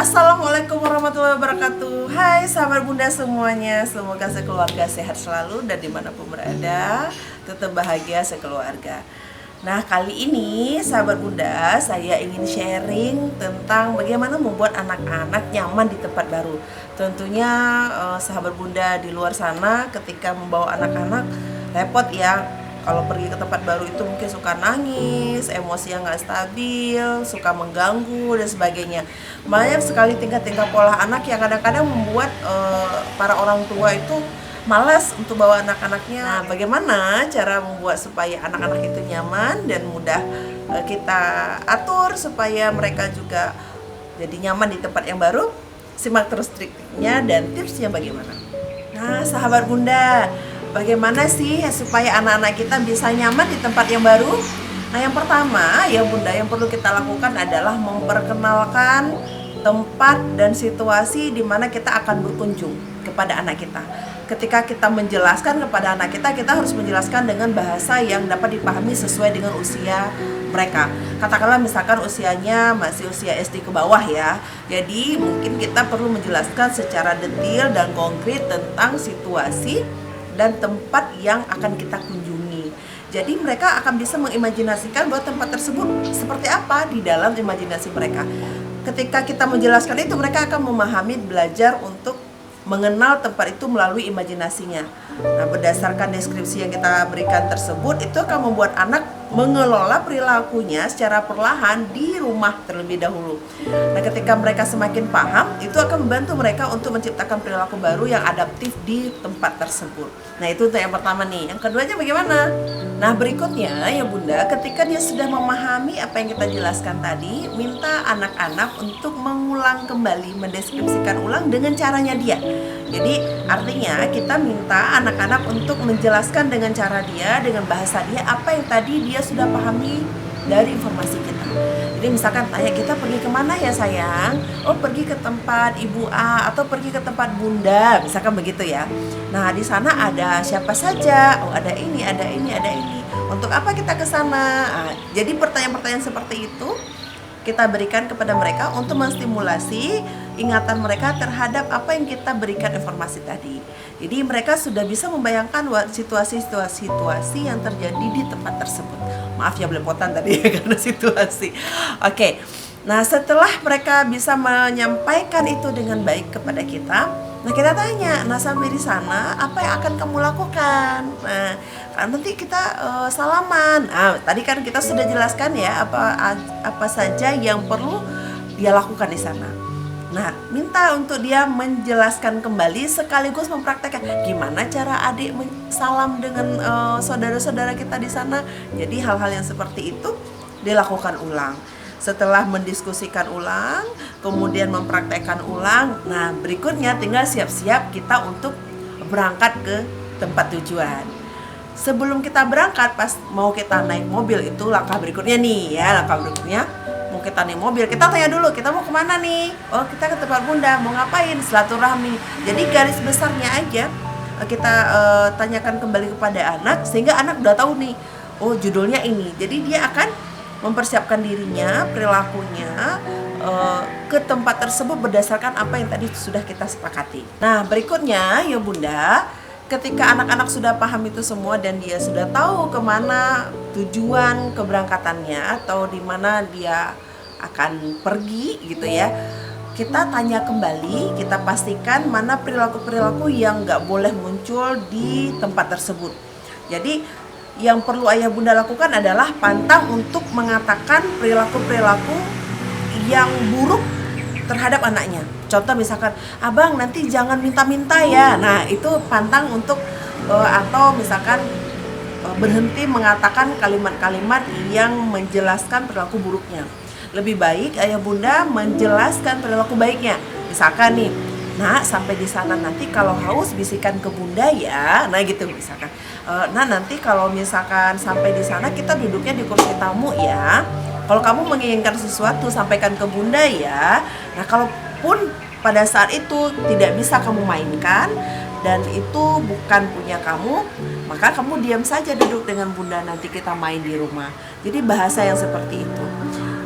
Assalamualaikum warahmatullahi wabarakatuh. Hai sahabat bunda semuanya, semoga sekeluarga sehat selalu dan dimanapun berada tetap bahagia sekeluarga. Nah, kali ini sahabat bunda, saya ingin sharing tentang bagaimana membuat anak-anak nyaman di tempat baru. Tentunya sahabat bunda di luar sana ketika membawa anak-anak repot ya. Kalau pergi ke tempat baru itu mungkin suka nangis, emosi yang nggak stabil, suka mengganggu dan sebagainya. Banyak sekali tingkah-tingkah pola anak yang kadang-kadang membuat para orang tua itu malas untuk bawa anak-anaknya. Nah, bagaimana cara membuat supaya anak-anak itu nyaman dan mudah kita atur supaya mereka juga jadi nyaman di tempat yang baru? Simak terus triknya dan tipsnya bagaimana. Nah, sahabat bunda, bagaimana sih supaya anak-anak kita bisa nyaman di tempat yang baru? Nah, yang pertama ya bunda, yang perlu kita lakukan adalah memperkenalkan tempat dan situasi di mana kita akan berkunjung kepada anak kita. Ketika kita menjelaskan kepada anak kita harus menjelaskan dengan bahasa yang dapat dipahami sesuai dengan usia mereka. Katakanlah misalkan usianya masih usia SD ke bawah ya. Jadi mungkin kita perlu menjelaskan secara detail dan konkret tentang situasi dan tempat yang akan kita kunjungi. Jadi mereka akan bisa mengimajinasikan bahwa tempat tersebut seperti apa di dalam imajinasi mereka. Ketika kita menjelaskan itu, mereka akan memahami, belajar untuk mengenal tempat itu melalui imajinasinya. Nah, berdasarkan deskripsi yang kita berikan tersebut, itu akan membuat anak mengelola perilakunya secara perlahan di rumah terlebih dahulu. Nah, ketika mereka semakin paham, itu akan membantu mereka untuk menciptakan perilaku baru yang adaptif di tempat tersebut. Nah, itu untuk yang pertama nih. Yang keduanya bagaimana? Nah, berikutnya ya bunda, ketika dia sudah memahami apa yang kita jelaskan tadi, minta anak-anak untuk mengulang kembali, mendeskripsikan ulang dengan caranya dia. Jadi artinya kita minta anak-anak untuk menjelaskan dengan cara dia, dengan bahasa dia, apa yang tadi dia sudah pahami dari informasi kita. Jadi misalkan tanya, kita pergi kemana ya sayang? Oh, pergi ke tempat ibu A atau pergi ke tempat bunda, misalkan begitu ya. Nah, di sana ada siapa saja? Oh, ada ini, ada ini, ada ini. Untuk apa kita ke sana? Nah, jadi pertanyaan-pertanyaan seperti itu kita berikan kepada mereka untuk menstimulasi ingatan mereka terhadap apa yang kita berikan informasi tadi. Jadi mereka sudah bisa membayangkan situasi-situasi yang terjadi di tempat tersebut. Maaf ya belepotan tadi karena situasi. Oke. Nah, setelah mereka bisa menyampaikan itu dengan baik kepada kita, nah kita tanya, nah sampai di sana apa yang akan kamu lakukan? Nah, nanti kita salaman. Nah, tadi kan kita sudah jelaskan ya apa saja yang perlu dia lakukan di sana. Nah, minta untuk dia menjelaskan kembali sekaligus mempraktekkan gimana cara adik salam dengan saudara-saudara kita di sana. Jadi hal-hal yang seperti itu dilakukan ulang. Setelah mendiskusikan ulang, kemudian mempraktekkan ulang, nah berikutnya tinggal siap-siap kita untuk berangkat ke tempat tujuan. Sebelum kita berangkat, pas mau kita naik mobil, itu langkah berikutnya nih ya, langkah berikutnya mau kita naik mobil, kita tanya dulu, kita mau kemana nih? Oh, kita ke tempat bunda, mau ngapain? Silaturahmi. Jadi garis besarnya aja kita tanyakan kembali kepada anak, sehingga anak udah tahu nih, oh judulnya ini. Jadi dia akan mempersiapkan dirinya, perilakunya ke tempat tersebut berdasarkan apa yang tadi sudah kita sepakati. Nah, berikutnya ya bunda, ketika anak-anak sudah paham itu semua dan dia sudah tahu kemana tujuan keberangkatannya atau di mana dia akan pergi gitu ya, kita tanya kembali, kita pastikan mana perilaku-perilaku yang nggak boleh muncul di tempat tersebut. Jadi yang perlu ayah bunda lakukan adalah pantang untuk mengatakan perilaku-perilaku yang buruk terhadap anaknya. Contoh misalkan, abang nanti jangan minta-minta ya. Nah, itu pantang untuk atau misalkan berhenti mengatakan kalimat-kalimat yang menjelaskan perilaku buruknya. Lebih baik ayah bunda menjelaskan perilaku baiknya. Misalkan nih, nah sampai di sana nanti kalau haus bisikan ke bunda ya. Nah gitu misalkan. Nah nanti kalau misalkan sampai di sana kita duduknya di kursi tamu ya. Kalau kamu menginginkan sesuatu sampaikan ke bunda ya. Nah kalaupun pada saat itu tidak bisa kamu mainkan dan itu bukan punya kamu, maka kamu diam saja duduk dengan bunda, nanti kita main di rumah. Jadi bahasa yang seperti itu.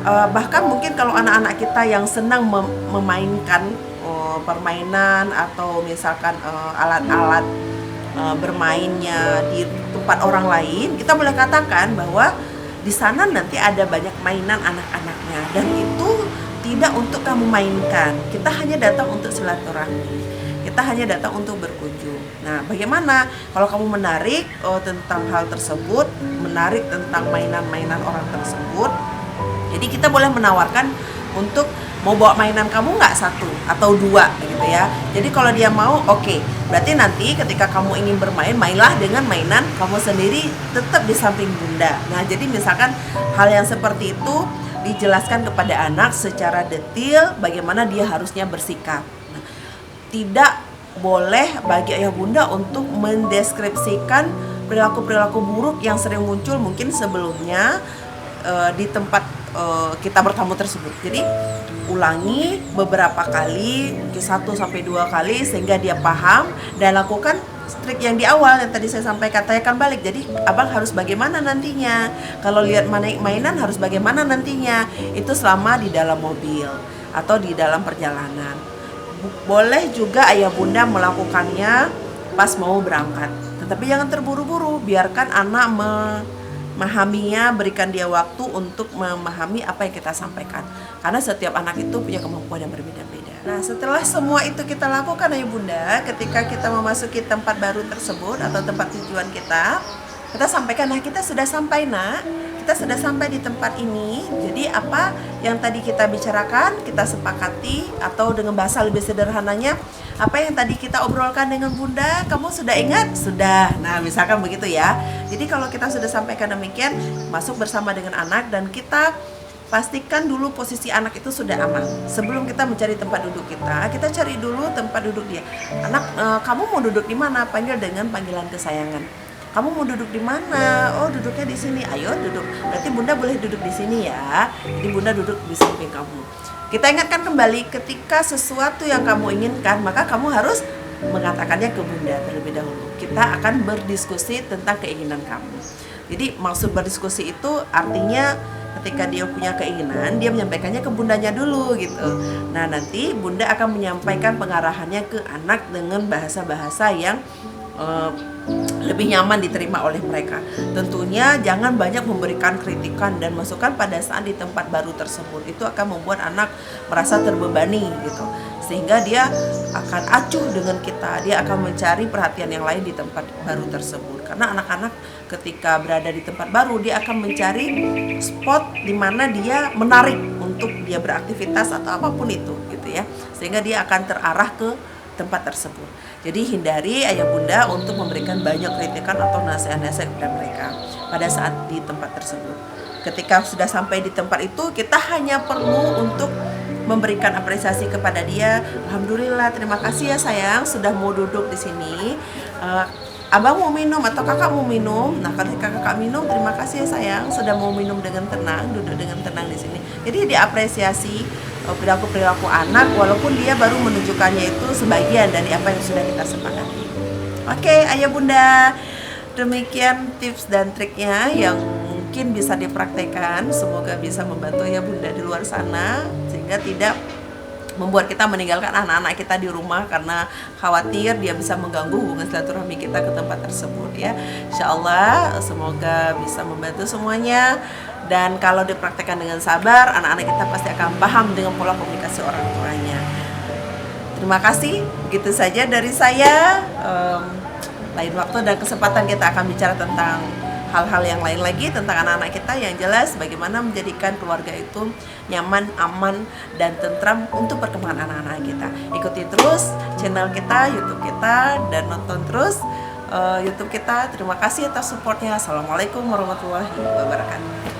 Bahkan mungkin kalau anak-anak kita yang senang memainkan permainan atau misalkan alat-alat bermainnya di tempat orang lain, kita boleh katakan bahwa di sana nanti ada banyak mainan anak-anaknya, dan itu tidak untuk kamu mainkan. Kita hanya datang untuk silaturahmi, kita hanya datang untuk berkunjung. Nah, bagaimana kalau kamu menarik tentang hal tersebut, menarik tentang mainan-mainan orang tersebut? Jadi kita boleh menawarkan untuk mau bawa mainan kamu nggak, 1 atau 2 gitu ya. Jadi kalau dia mau, oke. Berarti nanti ketika kamu ingin bermain, mainlah dengan mainan kamu sendiri, tetap di samping bunda. Nah, jadi misalkan hal yang seperti itu dijelaskan kepada anak secara detail bagaimana dia harusnya bersikap. Nah, tidak boleh bagi ayah bunda untuk mendeskripsikan perilaku-perilaku buruk yang sering muncul mungkin sebelumnya di tempat kita bertamu tersebut. Jadi ulangi beberapa kali, mungkin 1-2 kali sehingga dia paham, dan lakukan trik yang di awal yang tadi saya sampaikan, tanyakan balik. Jadi abang harus bagaimana nantinya, kalau lihat mainan harus bagaimana nantinya. Itu selama di dalam mobil atau di dalam perjalanan. Boleh juga ayah bunda melakukannya pas mau berangkat, tetapi jangan terburu-buru, biarkan anak memahaminya, berikan dia waktu untuk memahami apa yang kita sampaikan, karena setiap anak itu punya kemampuan yang berbeda-beda. Nah, setelah semua itu kita lakukan ayah bunda, ketika kita memasuki tempat baru tersebut atau tempat tujuan kita sampaikan, nah kita sudah sampai nak, kita sudah sampai di tempat ini. Jadi apa yang tadi kita bicarakan, kita sepakati, atau dengan bahasa lebih sederhananya, apa yang tadi kita obrolkan dengan bunda, kamu sudah ingat? Sudah. Nah, misalkan begitu ya. Jadi kalau kita sudah sampaikan demikian, masuk bersama dengan anak, dan kita pastikan dulu posisi anak itu sudah aman. Sebelum kita mencari tempat duduk kita cari dulu tempat duduk dia. Anak, kamu mau duduk di mana? Panggil dengan panggilan kesayangan. Kamu mau duduk di mana? Oh, duduknya di sini. Ayo duduk. Berarti bunda boleh duduk di sini ya. Jadi bunda duduk di samping kamu. Kita ingatkan kembali, ketika sesuatu yang kamu inginkan, maka kamu harus mengatakannya ke bunda terlebih dahulu. Kita akan berdiskusi tentang keinginan kamu. Jadi maksud berdiskusi itu artinya ketika dia punya keinginan, dia menyampaikannya ke bundanya dulu gitu. Nah, nanti bunda akan menyampaikan pengarahannya ke anak dengan bahasa-bahasa yang lebih nyaman diterima oleh mereka. Tentunya jangan banyak memberikan kritikan dan masukan pada saat di tempat baru tersebut. Itu akan membuat anak merasa terbebani gitu, sehingga dia akan acuh dengan kita. Dia akan mencari perhatian yang lain di tempat baru tersebut. Karena anak-anak ketika berada di tempat baru, dia akan mencari spot di mana dia menarik untuk dia beraktivitas atau apapun itu gitu ya, sehingga dia akan terarah ke tempat tersebut. Jadi hindari ayah bunda untuk memberikan banyak kritikan atau nasihat-nasihat kepada mereka pada saat di tempat tersebut. Ketika sudah sampai di tempat itu, kita hanya perlu untuk memberikan apresiasi kepada dia. Alhamdulillah, terima kasih ya sayang sudah mau duduk di sini. Abang mau minum atau kakak mau minum. Nah, ketika kakak minum, terima kasih ya sayang sudah mau minum dengan tenang, duduk dengan tenang di sini. Jadi diapresiasi perilaku anak, walaupun dia baru menunjukkannya itu sebagian dari apa yang sudah kita sepakati. Oke, ayah bunda, demikian tips dan triknya yang mungkin bisa dipraktekkan. Semoga bisa membantu ayah bunda di luar sana, sehingga tidak membuat kita meninggalkan anak-anak kita di rumah karena khawatir dia bisa mengganggu hubungan silaturahmi kita ke tempat tersebut ya. Insyaallah semoga bisa membantu semuanya, dan kalau dipraktekkan dengan sabar, anak-anak kita pasti akan paham dengan pola komunikasi orang tuanya. Terima kasih, begitu saja dari saya. Lain waktu dan kesempatan kita akan bicara tentang hal-hal yang lain lagi tentang anak-anak kita, yang jelas bagaimana menjadikan keluarga itu nyaman, aman, dan tentram untuk perkembangan anak-anak kita. Ikuti terus channel kita, YouTube kita, dan nonton terus YouTube kita. Terima kasih atas supportnya. Assalamualaikum warahmatullahi wabarakatuh.